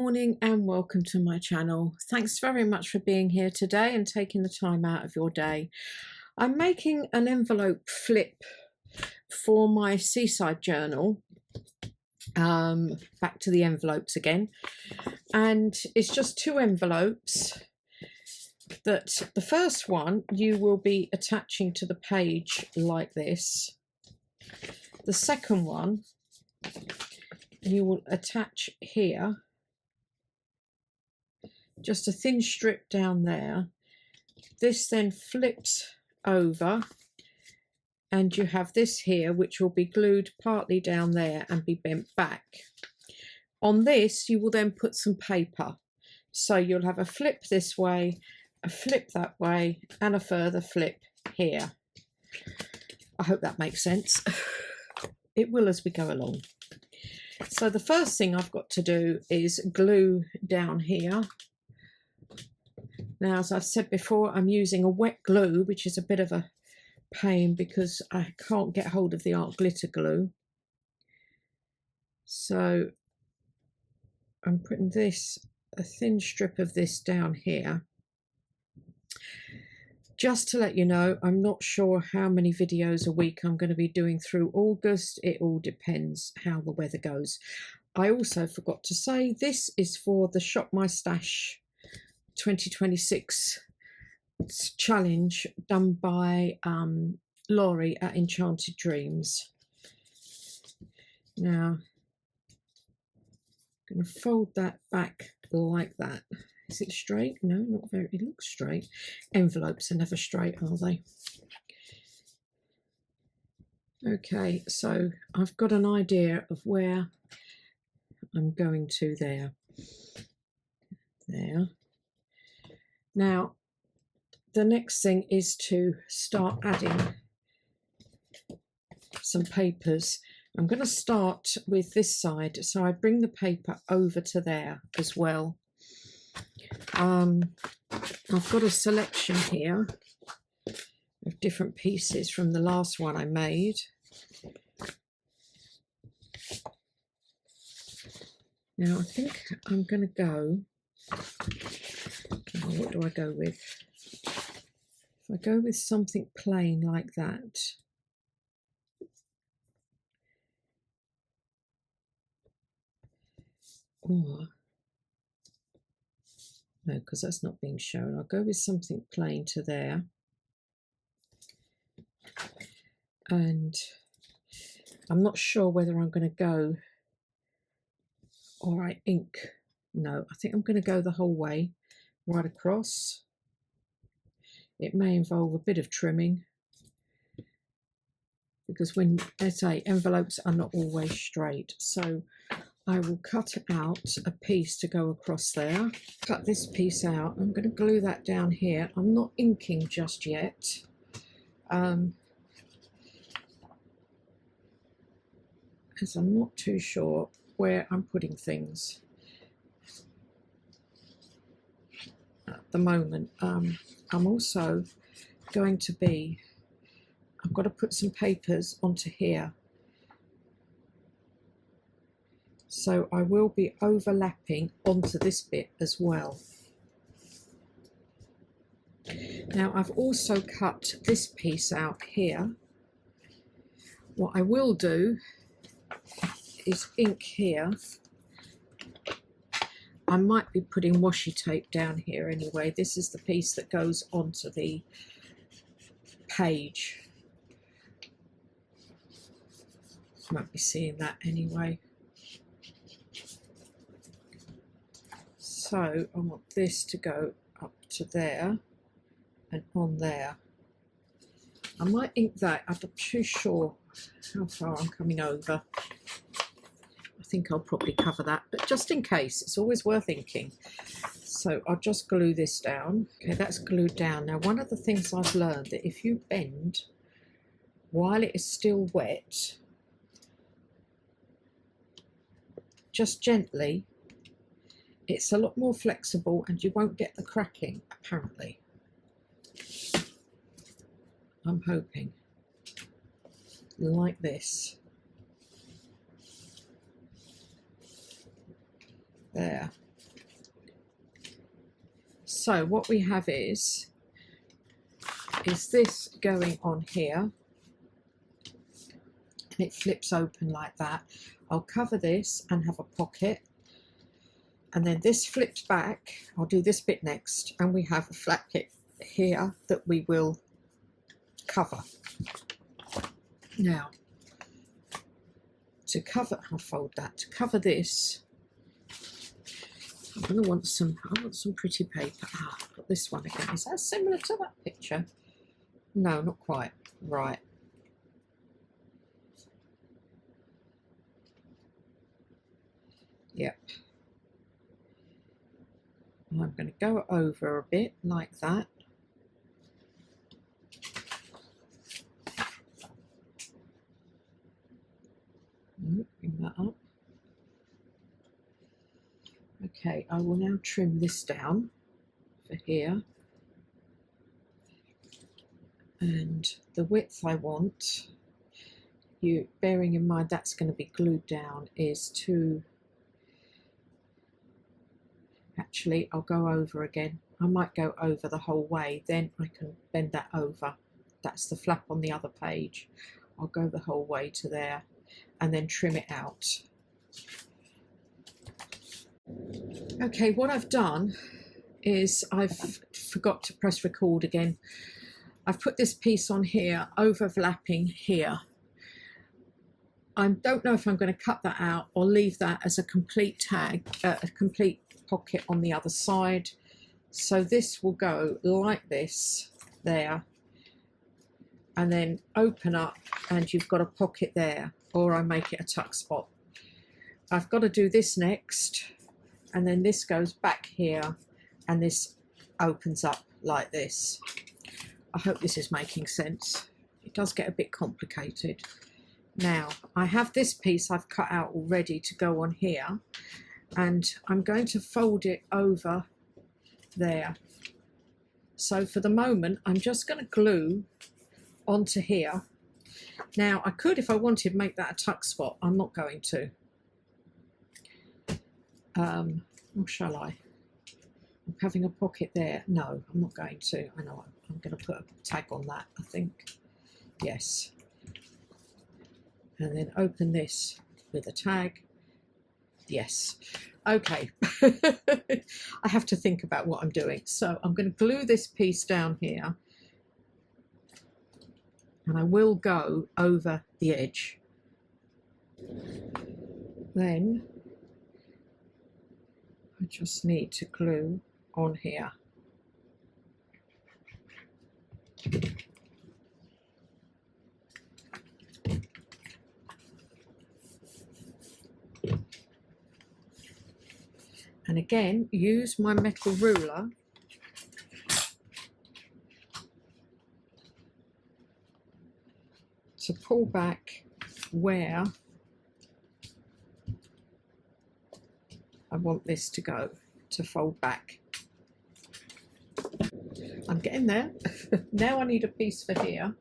morning and welcome to my channel. Thanks very much for being here today and taking the time out of your day. I'm making an envelope flip for my Seaside journal. Back to the envelopes again, and it's just two envelopes that the first one you will be attaching to the page like this. The second one you will attach here, just a thin strip down there. This then flips over and you have this here which will be glued partly down there and be bent back. On this you will then put some paper, so you'll have a flip this way, a flip that way, and a further flip here. I hope that makes sense. It will as we go along. So the first thing I've got to do is glue down here. Now, as I've said before, I'm using a wet glue, which is a bit of a pain because I can't get hold of the art glitter glue. So I'm putting a thin strip of this down here. Just to let you know, I'm not sure how many videos a week I'm going to be doing through August. It all depends how the weather goes. I also forgot to say this is for the Shop My Stash 2026 challenge done by Lorie at Enchanted Dreams. Now, I'm going to fold that back like that. Is it straight? No, not very. It looks straight. Envelopes are never straight, are they? Okay, so I've got an idea of where I'm going to there. There. Now, the next thing is to start adding some papers. I'm going to start with this side, so I bring the paper over to there as well. I've got a selection here of different pieces from the last one I made. Now I think I'm going to go, what do I go with? If I go with something plain like that, or no, because that's not being shown. I'll go with something plain to there. And I'm not sure whether I'm going to go, all right, ink. No, I think I'm going to go the whole way, right across. It may involve a bit of trimming, because when I say envelopes are not always straight. So I will cut out a piece to go across there. Cut this piece out. I'm going to glue that down here. I'm not inking just yet. As I'm not too sure where I'm putting things at the moment. I'm also going to be, I've got to put some papers onto here. So I will be overlapping onto this bit as well. Now I've also cut this piece out here. What I will do is ink here. I might be putting washi tape down here anyway. This is the piece that goes onto the page. Might be seeing that anyway. So I want this to go up to there and on there. I might ink that. I'm not too sure how far I'm coming over. I think I'll probably cover that, but just in case, it's always worth inking. So I'll just glue this down. Okay, that's glued down. Now, one of the things I've learned that if you bend while it is still wet, just gently, it's a lot more flexible and you won't get the cracking, apparently. I'm hoping. Like this. There. So what we have is this going on here, and it flips open like that. I'll cover this and have a pocket, and then this flips back. I'll do this bit next, and we have a flat bit here that we will cover. Now, to cover, I'll fold that. To cover this, I'm going to want some. I want some pretty paper. Ah, I've got this one again. Is that similar to that picture? No, not quite. Right. Yep. I'm going to go over a bit like that. Bring that up. Okay, I will now trim this down for here. And the width I want, you bearing in mind that's going to be glued down, is to, actually I'll go over again. I might go over the whole way, then I can bend that over. That's the flap on the other page. I'll go the whole way to there and then trim it out. Okay, what I've done is I've forgot to press record again. I've put this piece on here, overlapping here. I don't know if I'm going to cut that out or leave that as a complete tag, a complete pocket on the other side. So this will go like this there, and then open up and you've got a pocket there, or I make it a tuck spot. I've got to do this next, and then this goes back here and this opens up like this. I hope this is making sense. It does get a bit complicated. Now, I have this piece I've cut out already to go on here, and I'm going to fold it over there. So for the moment, I'm just going to glue onto here. Now, I could, if I wanted, make that a tuck spot. I'm not going to. Or shall I? I'm having a pocket there. No, I'm not going to. I know I'm going to put a tag on that, I think. Yes. And then open this with a tag. Yes. Okay. I have to think about what I'm doing. So I'm going to glue this piece down here, and I will go over the edge. Then I just need to glue on here. And again, use my metal ruler to pull back where I want this to go, to fold back. I'm getting there. Now I need a piece for here.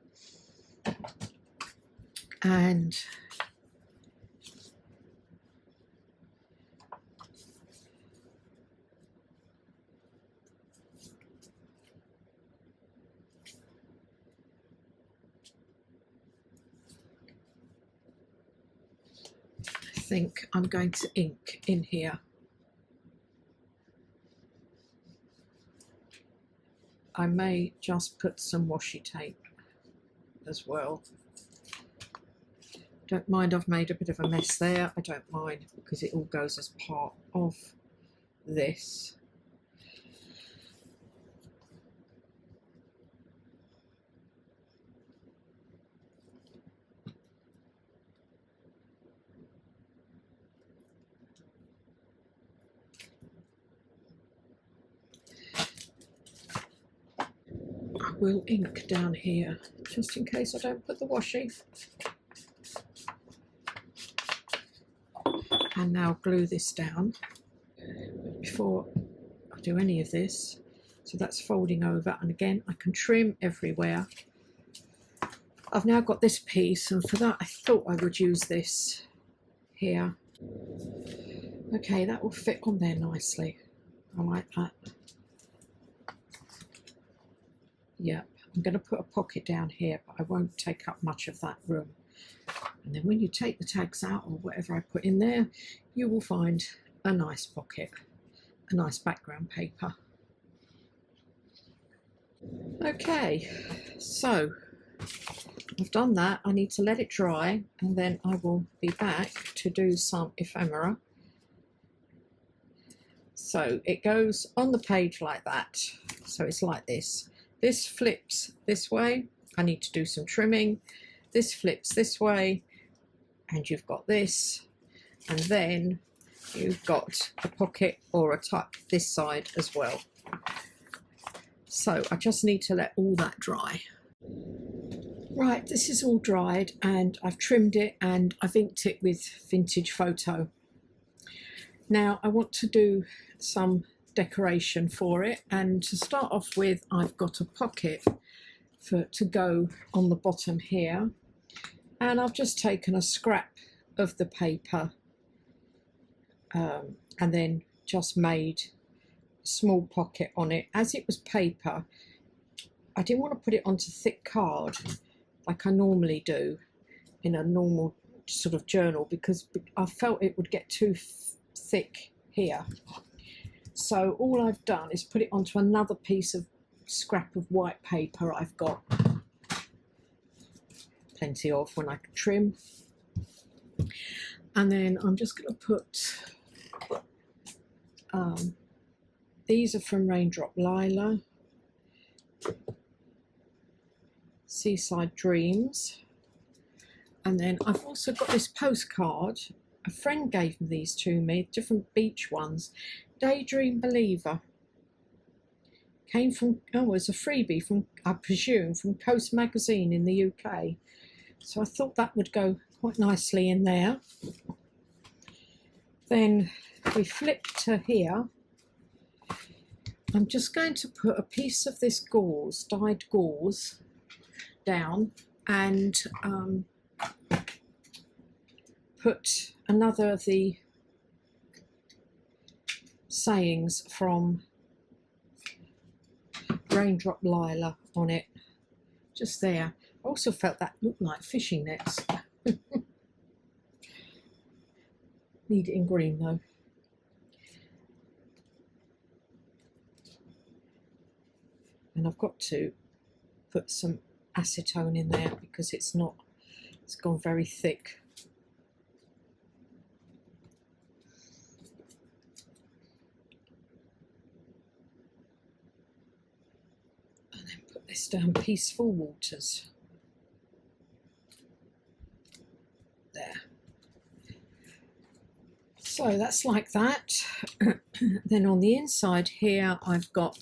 And I think I'm going to ink in here. I may just put some washi tape as well. Don't mind, I've made a bit of a mess there. I don't mind, because it all goes as part of this. I will ink down here, just in case I don't put the washi. And now glue this down before I do any of this. So that's folding over, and again I can trim everywhere. I've now got this piece, and for that I thought I would use this here. Okay, that will fit on there nicely. I like that. Yep, I'm going to put a pocket down here, but I won't take up much of that room. And then when you take the tags out or whatever I put in there, you will find a nice pocket, a nice background paper. Okay, so I've done that. I need to let it dry, and then I will be back to do some ephemera. So it goes on the page like that. So it's like this. This flips this way. I need to do some trimming. This flips this way, and you've got this, and then you've got a pocket or a tuck this side as well. So I just need to let all that dry. Right, this is all dried, and I've trimmed it and I've inked it with vintage photo. Now I want to do some decoration for it, and to start off with, I've got a pocket to go on the bottom here, and I've just taken a scrap of the paper and then just made a small pocket on it. As it was paper, I didn't want to put it onto thick card like I normally do in a normal sort of journal, because I felt it would get too thick here. So all I've done is put it onto another piece of scrap of white paper I've got plenty of when I can trim. And then I'm just going to put, these are from Raindrop Lila, Seaside Dreams. And then I've also got this postcard. A friend gave me these to me, different beach ones. Daydream Believer. Came from, oh, it was a freebie from, I presume, from Coast Magazine in the UK. So I thought that would go quite nicely in there. Then we flip to here. I'm just going to put a piece of this gauze, dyed gauze, down, and put another of the sayings from Raindrop Lila on it, just there. I also felt that looked like fishing nets. Need it in green though. And I've got to put some acetone in there because it's gone very thick. And then put this down, Peaceful Waters. There. So that's like that. Then on the inside here, I've got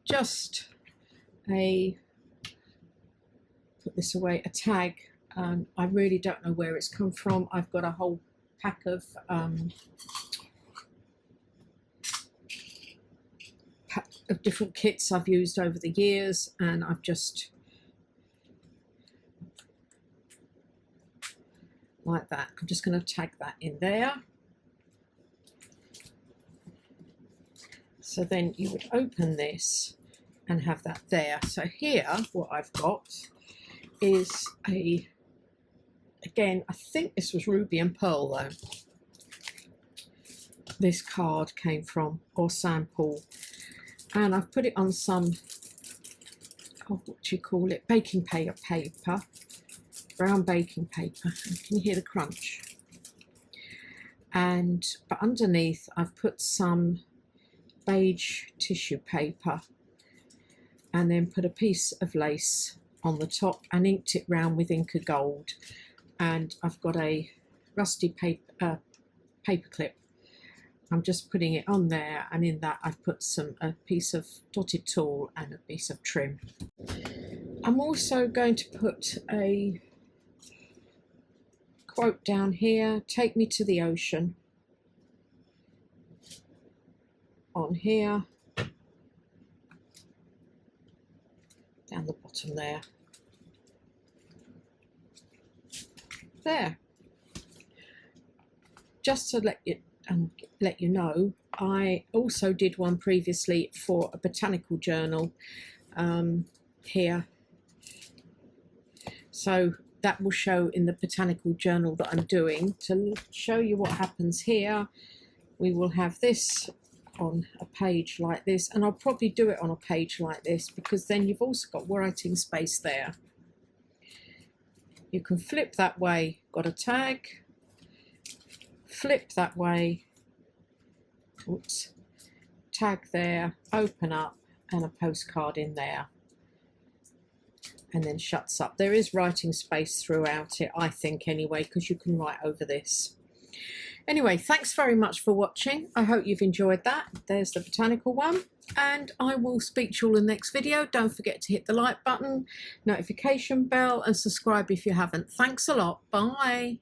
just put this away, a tag. I really don't know where it's come from. I've got a whole pack of different kits I've used over the years, and I've just like that. I'm just going to tag that in there. So then you would open this and have that there. So here, what I've got is again, I think this was Ruby and Pearl though. This card came from, or sample. And I've put it on some, oh, what do you call it? Baking paper, brown baking paper. And can you hear the crunch? But underneath I've put some beige tissue paper, and then put a piece of lace on the top and inked it round with Inca Gold. And I've got a rusty paper clip. I'm just putting it on there, and in that I've put a piece of dotted tulle and a piece of trim. I'm also going to put a quote down here, "Take me to the ocean," on here, down the bottom there. There. Just to let you know, I also did one previously for a botanical journal. here. So that will show in the botanical journal that I'm doing. To show you what happens here, we will have this on a page like this, and I'll probably do it on a page like this because then you've also got writing space there. You can flip that way, got a tag, flip that way, oops, tag there, open up, and a postcard in there, and then shuts up. There is writing space throughout it, I think, anyway, because you can write over this. Anyway, thanks very much for watching. I hope you've enjoyed that. There's the botanical one, and I will speak to you all in the next video. Don't forget to hit the like button, notification bell, and subscribe if you haven't. Thanks a lot. Bye.